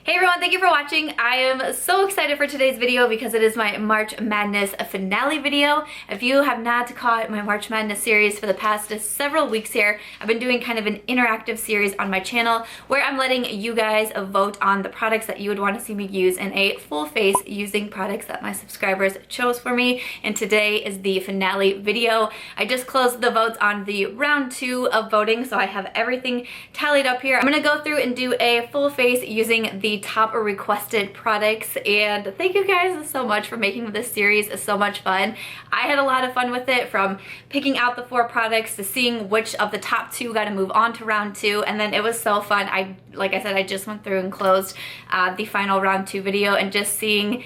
Hey everyone, thank you for watching. I am so excited for today's video because it is my March Madness finale video. If you have not caught my March Madness series for the past several weeks here, I've been doing kind of an interactive series on my channel where I'm letting you guys vote on the products that you would want to see me use in a full face using products that my subscribers chose for me. And today is the finale video. I just closed the votes on the round 2 of voting, so I have everything tallied up here. I'm gonna go through and do a full face using the top requested products, and thank you guys so much for making this series so much fun. I had a lot of fun with it, from picking out the 4 products to seeing which of the top 2 got to move on to round 2, and then it was so fun. Like I said, I just went through and closed the final round 2 video and just seeing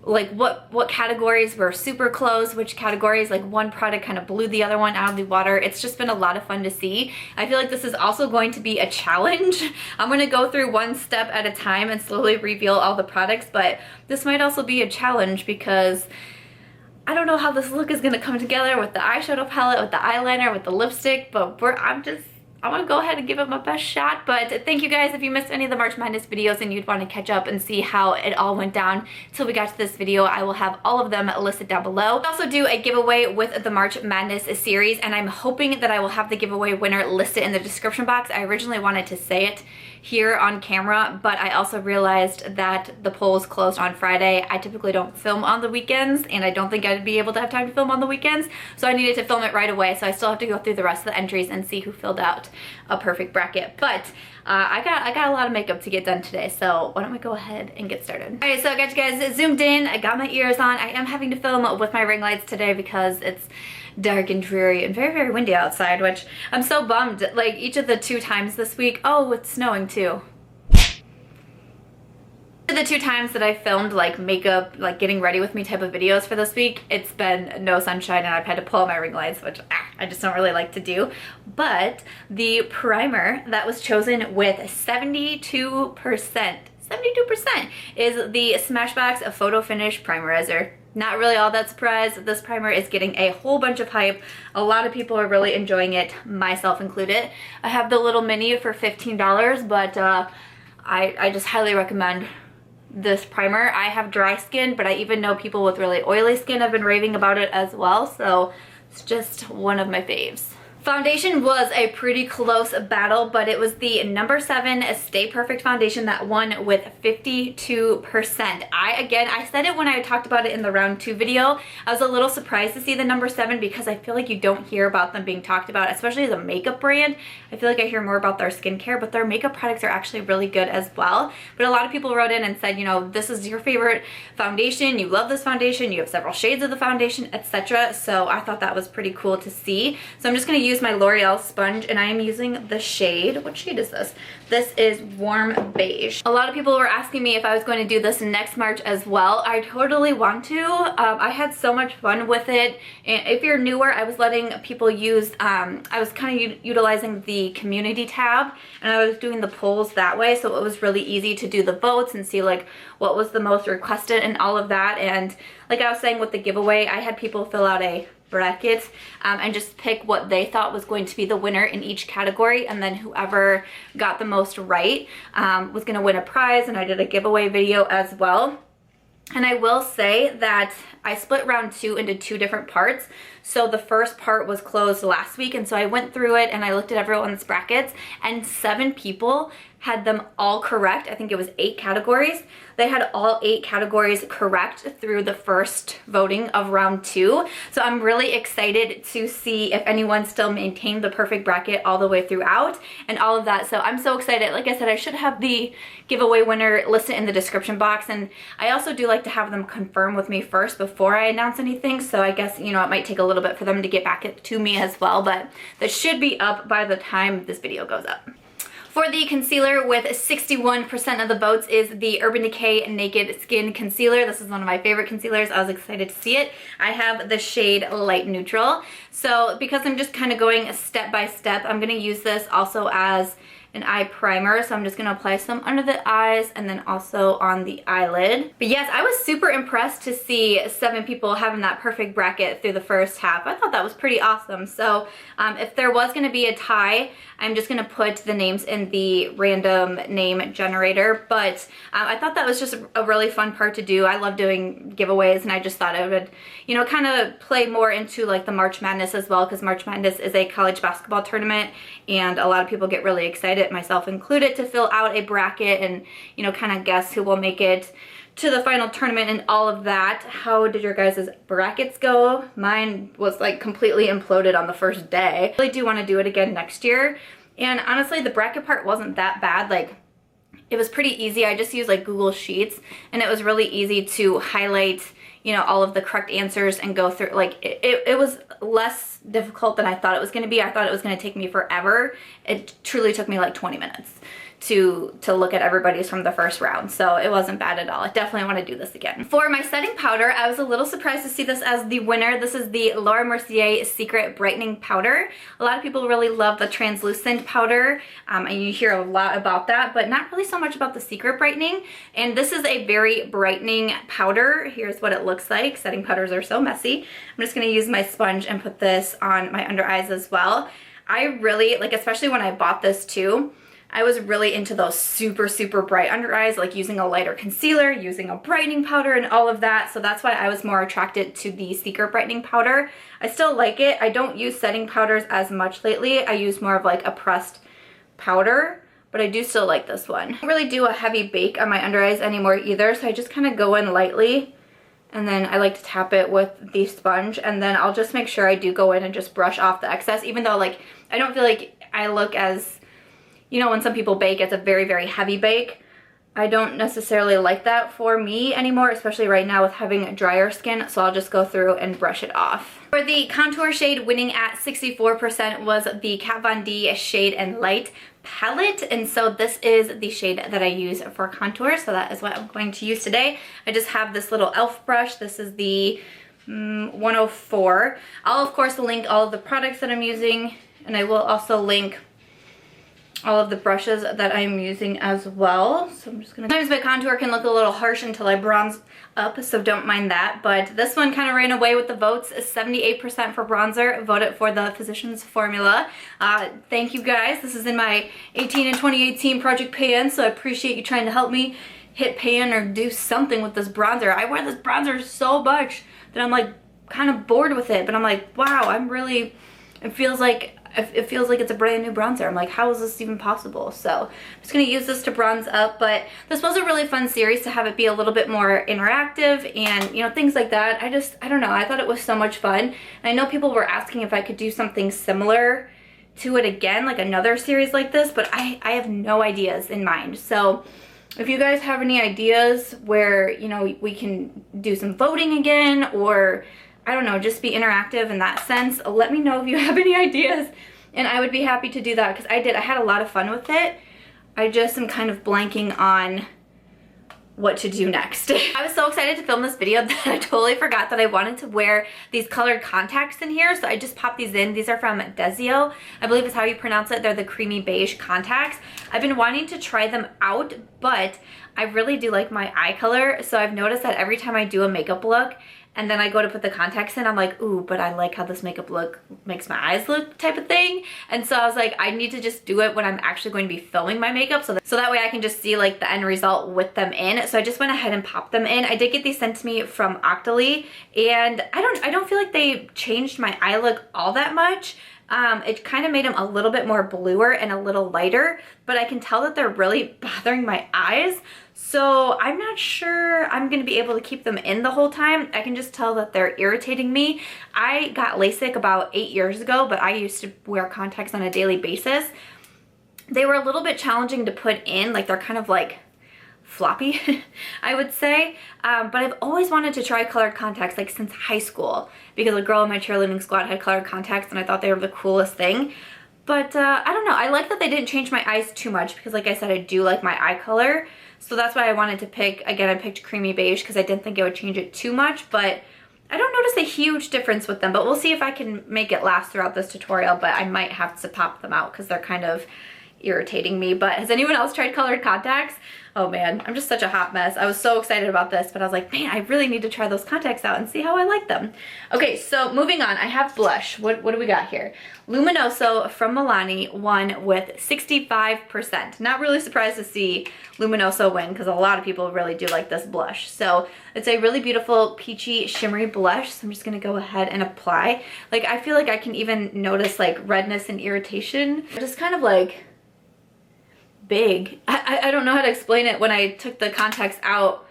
like what categories were super close, which categories, like one product kind of blew the other one out of the water. It's just been a lot of fun to see. I feel like this is also going to be a challenge. I'm gonna go through one step at a time and slowly reveal all the products, but this might also be a challenge because I don't know how this look is gonna come together with the eyeshadow palette, with the eyeliner, with the lipstick, but I'm gonna go ahead and give it my best shot. But thank you guys. If you missed any of the March Madness videos and you'd want to catch up and see how it all went down till we got to this video, I will have all of them listed down below. I'll also do a giveaway with the March Madness series, and I'm hoping that I will have the giveaway winner listed in the description box. I originally wanted to say it here on camera, but I also realized that the polls closed on Friday. I typically don't film on the weekends, and I don't think I'd be able to have time to film on the weekends, so I needed to film it right away. So I still have to go through the rest of the entries and see who filled out a perfect bracket. But I got a lot of makeup to get done today, so why don't we go ahead and get started. All right, so I got you guys zoomed in. I got my ears on. I am having to film with my ring lights today because it's dark and dreary and very, very windy outside, which I'm so bummed. Like each of the 2 times this week, oh, it's snowing too. The 2 times that I filmed like makeup, like getting ready with me type of videos for this week, it's been no sunshine and I've had to pull out my ring lights, which I just don't really like to do. But the primer that was chosen with 72% is the Smashbox Photo Finish Primerizer. Not really all that surprised. This primer is getting a whole bunch of hype. A lot of people are really enjoying it, myself included. I have the little mini for $15, but I just highly recommend this primer. I have dry skin, but I even know people with really oily skin have been raving about it as well, so it's just one of my faves. Foundation was a pretty close battle, but it was the number 7 Stay Perfect foundation that won with 52%. I said it when I talked about it in the round 2 video. I was a little surprised to see the number 7 because I feel like you don't hear about them being talked about, especially as a makeup brand. I feel like I hear more about their skincare, but their makeup products are actually really good as well. But a lot of people wrote in and said, you know, this is your favorite foundation, you love this foundation, you have several shades of the foundation, etc. So I thought that was pretty cool to see. So I'm just gonna use my L'Oreal sponge, and I am using the shade, what shade is this? This is Warm Beige. A lot of people were asking me if I was going to do this next March as well. I totally want to. I had so much fun with it. And if you're newer, I was letting people use, I was kind of utilizing the community tab, and I was doing the polls that way, so it was really easy to do the votes and see like what was the most requested and all of that. And like I was saying with the giveaway, I had people fill out a bracket and just pick what they thought was going to be the winner in each category, and then whoever got the most right was going to win a prize. And I did a giveaway video as well. And I will say that I split round 2 into 2 different parts. So the first part was closed last week, and so I went through it and I looked at everyone's brackets, and 7 people had them all correct. I think it was 8 categories. They had all 8 categories correct through the first voting of round 2. So I'm really excited to see if anyone still maintained the perfect bracket all the way throughout and all of that. So I'm so excited. Like I said, I should have the giveaway winner listed in the description box, and I also do like to have them confirm with me first before I announce anything. So I guess, you know, it might take a little bit for them to get back to me as well, but that should be up by the time this video goes up. For the concealer with 61% of the votes is the Urban Decay Naked Skin Concealer. This is one of my favorite concealers. I was excited to see it. I have the shade Light Neutral. So because I'm just kind of going step by step, I'm going to use this also as an eye primer, so I'm just gonna apply some under the eyes and then also on the eyelid. But yes, I was super impressed to see 7 people having that perfect bracket through the first half. I thought that was pretty awesome. So if there was gonna be a tie, I'm just gonna put the names in the random name generator, but I thought that was just a really fun part to do. I love doing giveaways, and I just thought I would, you know, kind of play more into like the March Madness as well, because March Madness is a college basketball tournament and a lot of people get really excited, myself included, to fill out a bracket and, you know, kind of guess who will make it to the final tournament and all of that. How did your guys' brackets go? Mine was like completely imploded on the first day. I really do want to do it again next year. And honestly, the bracket part wasn't that bad. Like, it was pretty easy. I just used like Google Sheets, and it was really easy to highlight, you know, all of the correct answers and go through. Like, it was less difficult than I thought it was going to be. I thought it was going to take me forever. It truly took me like 20 minutes to look at everybody's from the first round, so it wasn't bad at all. I definitely want to do this again. For my setting powder, I was a little surprised to see this as the winner. This is the Laura Mercier Secret Brightening Powder. A lot of people really love the translucent powder, and you hear a lot about that, but not really so much about the Secret Brightening. And this is a very brightening powder. Here's what it looks like. Setting powders are so messy. I'm just going to use my sponge and put this on my under eyes as well. I really, like, especially when I bought this too, I was really into those super, super bright under eyes, like using a lighter concealer, using a brightening powder and all of that. So that's why I was more attracted to the Secret Brightening Powder. I still like it. I don't use setting powders as much lately. I use more of like a pressed powder, but I do still like this one. I don't really do a heavy bake on my under eyes anymore either, so I just kind of go in lightly, and then I like to tap it with the sponge, and then I'll just make sure I do go in and just brush off the excess, even though like I don't feel like I look as, you know, when some people bake, it's a very, very heavy bake. I don't necessarily like that for me anymore, especially right now with having drier skin, so I'll just go through and brush it off. For the contour shade, winning at 64% was the Kat Von D Shade and Light palette, and so this is the shade that I use for contour, so that is what I'm going to use today. I just have this little e.l.f. brush. This is the 104. I'll of course link all of the products that I'm using, and I will also link all of the brushes that I'm using as well. So I'm just gonna, sometimes my contour can look a little harsh until I bronze up, so don't mind that. But this one kind of ran away with the votes. 78% for bronzer voted for the Physicians Formula. Thank you guys. This is in my 18 and 2018 Project Pan, so I appreciate you trying to help me hit pan or do something with this bronzer. I wear this bronzer so much that I'm like kind of bored with it, but I'm like, wow, I'm really, it feels like it's a brand new bronzer. I'm like, how is this even possible? So I'm just gonna use this to bronze up, but this was a really fun series to have it be a little bit more interactive and, you know, things like that. I don't know, I thought it was so much fun. And I know people were asking if I could do something similar to it again, like another series like this, but I have no ideas in mind. So if you guys have any ideas where, you know, we can do some voting again, or I don't know, just be interactive in that sense, let me know if you have any ideas, and I would be happy to do that, because I had a lot of fun with it. I just am kind of blanking on what to do next. I was so excited to film this video that I totally forgot that I wanted to wear these colored contacts in here, so I just popped these in. These are from Desio, I believe is how you pronounce it. They're the creamy beige contacts. I've been wanting to try them out, but I really do like my eye color, so I've noticed that every time I do a makeup look and then I go to put the contacts in, I'm like, ooh, but I like how this makeup look makes my eyes look type of thing. And so I was like, I need to just do it when I'm actually going to be filming my makeup, so that way I can just see like the end result with them in. So I just went ahead and popped them in. I did get these sent to me from Octoly, and I don't feel like they changed my eye look all that much. It kind of made them a little bit more bluer and a little lighter, but I can tell that they're really bothering my eyes. So I'm not sure I'm going to be able to keep them in the whole time. I can just tell that they're irritating me. I got LASIK about 8 years ago, but I used to wear contacts on a daily basis. They were a little bit challenging to put in, like they're kind of like floppy, I would say. But I've always wanted to try colored contacts, like since high school, because a girl in my cheerleading squad had colored contacts and I thought they were the coolest thing. But I don't know, I like that they didn't change my eyes too much, because like I said, I do like my eye color. So that's why I wanted to pick, again, I picked creamy beige because I didn't think it would change it too much, but I don't notice a huge difference with them. But we'll see if I can make it last throughout this tutorial, but I might have to pop them out because they're kind of, irritating me. But has anyone else tried colored contacts? Oh man, I'm just such a hot mess. I was so excited about this, but I was like, man, I really need to try those contacts out and see how I like them. Okay, so moving on, I have blush. What do we got here? Luminoso from Milani won with 65%. Not really surprised to see Luminoso win because a lot of people really do like this blush. So it's a really beautiful peachy shimmery blush. So I'm just gonna go ahead and apply. Like I feel like I can even notice like redness and irritation. Just kind of like big. I don't know how to explain it. When I took the contacts out,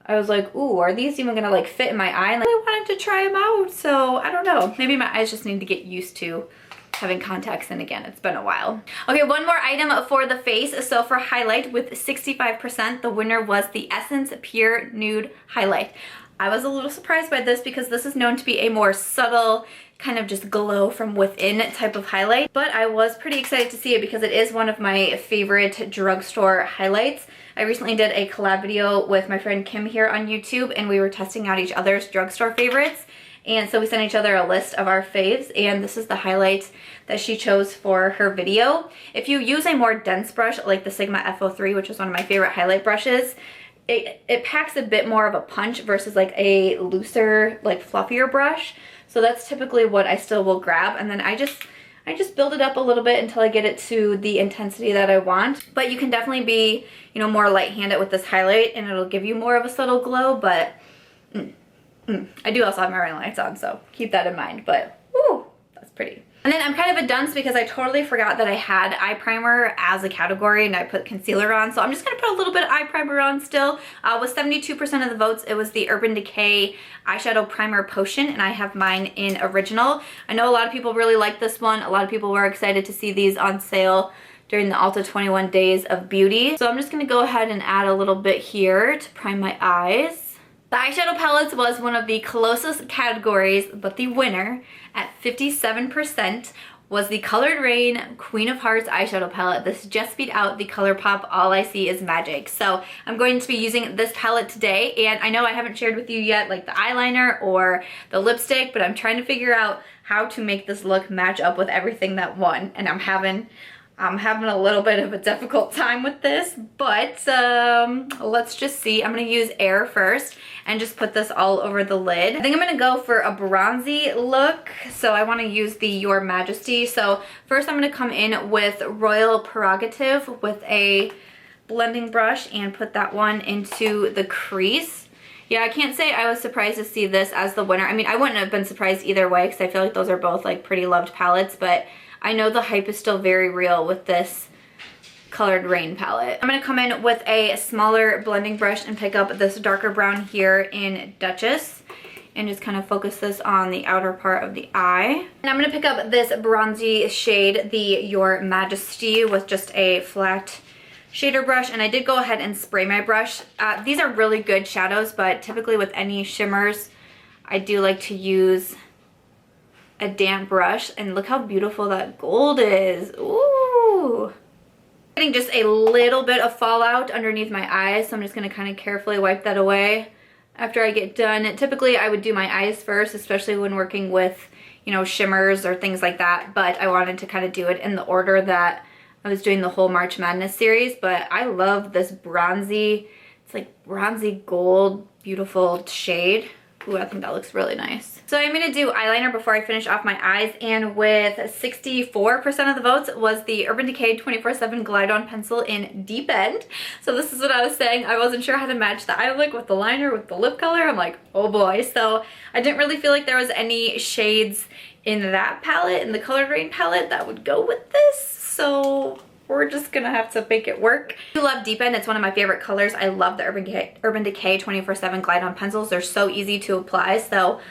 I was like, ooh, are these even gonna like fit in my eye? And like, I wanted to try them out, so I don't know. Maybe my eyes just need to get used to having contacts, and again, it's been a while. Okay, one more item for the face. So for highlight with 65%, the winner was the Essence Pure Nude Highlight. I was a little surprised by this because this is known to be a more subtle, kind of just glow from within type of highlight, but I was pretty excited to see it because it is one of my favorite drugstore highlights. I recently did a collab video with my friend Kim here on YouTube, and we were testing out each other's drugstore favorites. And so we sent each other a list of our faves, and this is the highlight that she chose for her video. If you use a more dense brush like the Sigma F03, which is one of my favorite highlight brushes, it packs a bit more of a punch versus like a looser, like fluffier brush. So that's typically what I still will grab, and then I just build it up a little bit until I get it to the intensity that I want. But you can definitely be, you know, more light-handed with this highlight, and it'll give you more of a subtle glow, but I do also have my ring lights on, so keep that in mind, but woo, that's pretty. And then I'm kind of a dunce because I totally forgot that I had eye primer as a category and I put concealer on. So I'm just gonna put a little bit of eye primer on still. With 72% of the votes, it was the Urban Decay Eyeshadow Primer Potion, and I have mine in Original. I know a lot of people really like this one. A lot of people were excited to see these on sale during the Ulta 21 Days of Beauty. So I'm just gonna go ahead and add a little bit here to prime my eyes. The eyeshadow palettes was one of the closest categories, but the winner at 57% was the Colored Raine Queen of Hearts eyeshadow palette. This just beat out the ColourPop All I See Is Magic. So I'm going to be using this palette today, and I know I haven't shared with you yet like the eyeliner or the lipstick, but I'm trying to figure out how to make this look match up with everything that won, and I'm having a little bit of a difficult time with this, but let's just see. I'm gonna use Air first and just put this all over the lid. I think I'm gonna go for a bronzy look, so I wanna use the Your Majesty. So first I'm gonna come in with Royal Prerogative with a blending brush and put that one into the crease. Yeah, I can't say I was surprised to see this as the winner. I mean, I wouldn't have been surprised either way because I feel like those are both like pretty loved palettes, but I know the hype is still very real with this Colored Raine palette. I'm going to come in with a smaller blending brush and pick up this darker brown here in Duchess and just kind of focus this on the outer part of the eye. And I'm going to pick up this bronzy shade, the Your Majesty, with just a flat shader brush, and I did go ahead and spray my brush. These are really good shadows, but typically with any shimmers, I do like to use a damp brush, and look how beautiful that gold is. Ooh. Getting just a little bit of fallout underneath my eyes, so I'm just gonna kind of carefully wipe that away after I get done. Typically I would do my eyes first, especially when working with, you know, shimmers or things like that, but I wanted to kind of do it in the order that I was doing the whole March Madness series. But I love this bronzy, it's like bronzy gold, beautiful shade. Ooh, I think that looks really nice. So I'm gonna do eyeliner before I finish off my eyes, and with 64% of the votes was the Urban Decay 24/7 Glide On Pencil in Deep End. So this is what I was saying. I wasn't sure how to match the eye look with the liner, with the lip color. I'm like, oh boy. So I didn't really feel like there was any shades in that palette, in the Colored Raine palette, that would go with this. So we're just gonna have to make it work. I love Deep End. It's one of my favorite colors. I love the Urban Decay 24/7 Glide On Pencils. They're so easy to apply. So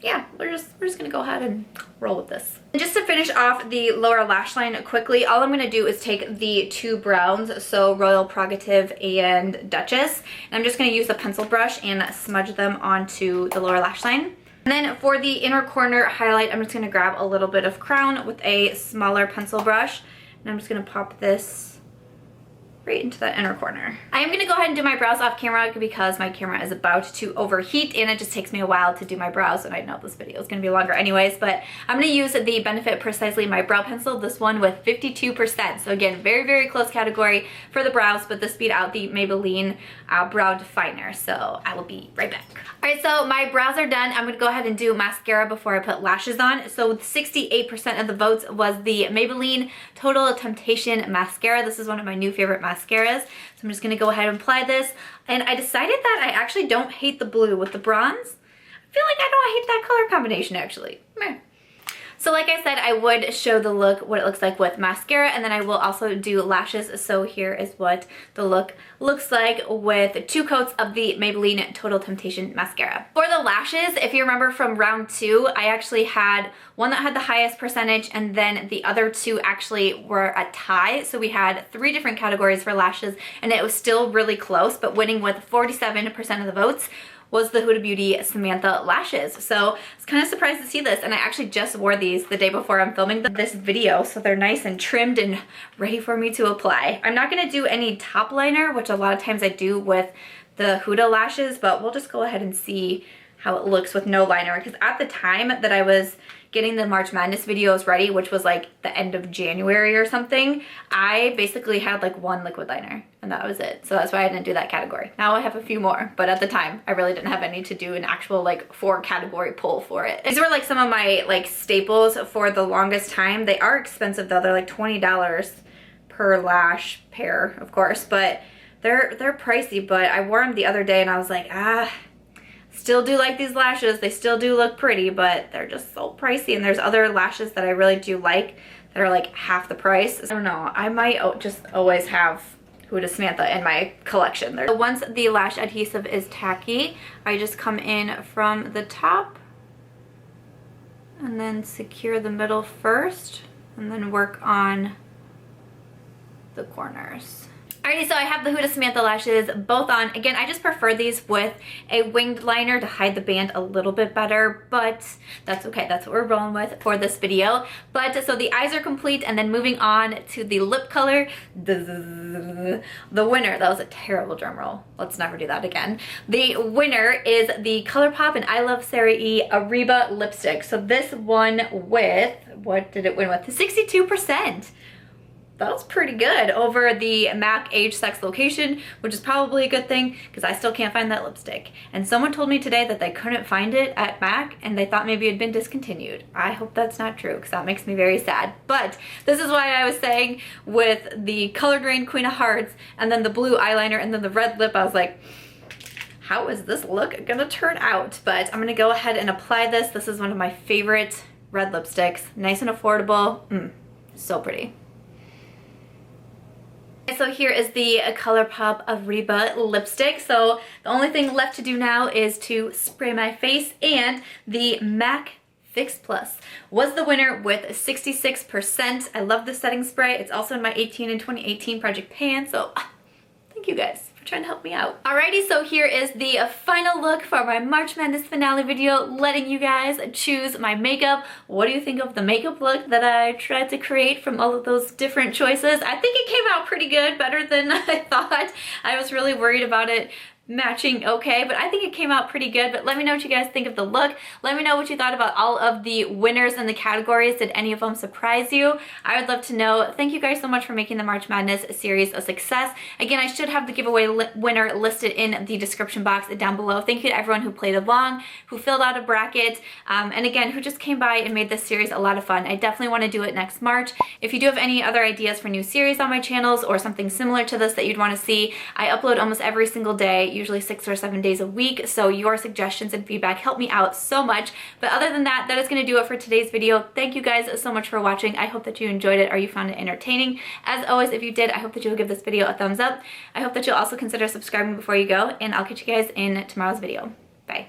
yeah, we're just gonna go ahead and roll with this. And just to finish off the lower lash line quickly, all I'm gonna do is take the two browns, so Royal Prerogative and Duchess, and I'm just gonna use a pencil brush and smudge them onto the lower lash line. And then for the inner corner highlight, I'm just gonna grab a little bit of Crown with a smaller pencil brush. And I'm just gonna pop this right into that inner corner. I am going to go ahead and do my brows off camera because my camera is about to overheat and it just takes me a while to do my brows, and I know this video is going to be longer anyways, but I'm going to use the Benefit Precisely My Brow Pencil, this one with 52%. So again, very, very close category for the brows, but this beat out the Maybelline Brow Definer. So I will be right back. Alright, so my brows are done. I'm going to go ahead and do mascara before I put lashes on. So 68% of the votes was the Maybelline Total Temptation Mascara. This is one of my new favorite mascaras. So I'm just going to go ahead and apply this. And I decided that I actually don't hate the blue with the bronze. I feel like I don't hate that color combination actually. Meh. So like I said, I would show the look, what it looks like with mascara, and then I will also do lashes. So here is what the look looks like with 2 coats of the Maybelline Total Temptation Mascara. For the lashes, if you remember from round 2, I actually had one that had the highest percentage, and then the other 2 actually were a tie. So we had 3 different categories for lashes, and it was still really close, but winning with 47% of the votes was the Huda Beauty Samantha lashes. So I was kind of surprised to see this, and I actually just wore these the day before I'm filming this video, so they're nice and trimmed and ready for me to apply. I'm not gonna do any top liner, which a lot of times I do with the Huda lashes, but we'll just go ahead and see how it looks with no liner, because at the time that I was getting the March Madness videos ready, which was like the end of January or something, I basically had like 1 liquid liner and that was it. So that's why I didn't do that category. Now I have a few more, but at the time I really didn't have any to do an actual like 4 category pull for it. These were like some of my like staples for the longest time. They are expensive though. They're like $20 per lash pair, of course, but they're pricey. But I wore them the other day and I was like, still do like these lashes. They still do look pretty, but they're just so pricey. And there's other lashes that I really do like that are like half the price. I don't know. I might just always have Huda Samantha in my collection. Once the lash adhesive is tacky, I just come in from the top and then secure the middle first and then work on the corners. Alrighty, so I have the Huda Samantha lashes both on. Again, I just prefer these with a winged liner to hide the band a little bit better, but that's okay. That's what we're rolling with for this video. But so the eyes are complete, and then moving on to the lip color, the winner. That was a terrible drum roll. Let's never do that again. The winner is the ColourPop and I Love Sarah E Ariba lipstick. So this one with, what did it win with? 62%. That was pretty good over the MAC Age Sex Location, which is probably a good thing because I still can't find that lipstick. And someone told me today that they couldn't find it at MAC and they thought maybe it had been discontinued. I hope that's not true because that makes me very sad. But this is why I was saying with the Color Grain Queen of Hearts and then the blue eyeliner and then the red lip, I was like, how is this look gonna turn out? But I'm gonna go ahead and apply this. This is one of my favorite red lipsticks. Nice and affordable. So pretty. So here is the ColourPop Ariba lipstick. So the only thing left to do now is to spray my face, and the MAC Fix Plus was the winner with 66%. I love the setting spray. It's also in my 18 and 2018 Project Pan, so thank you guys for trying to help me out. Alrighty, so here is the final look for my March Madness finale video, letting you guys choose my makeup. What do you think of the makeup look that I tried to create from all of those different choices? I think it came out pretty good, better than I thought. I was really worried about it matching okay, but I think it came out pretty good. But let me know what you guys think of the look. Let me know what you thought about all of the winners in the categories. Did any of them surprise you? I would love to know. Thank you guys so much for making the March Madness series a success. Again, I should have the giveaway winner listed in the description box down below. Thank you to everyone who played along, who filled out a bracket, and again, who just came by and made this series a lot of fun. I definitely want to do it next March. If you do have any other ideas for new series on my channels or something similar to this that you'd want to see, I upload almost every single day, usually 6 or 7 days a week, so your suggestions and feedback help me out so much. But other than that, that is going to do it for today's video. Thank you guys so much for watching. I hope that you enjoyed it or you found it entertaining. As always, if you did, I hope that you'll give this video a thumbs up. I hope that you'll also consider subscribing before you go, and I'll catch you guys in tomorrow's video. Bye.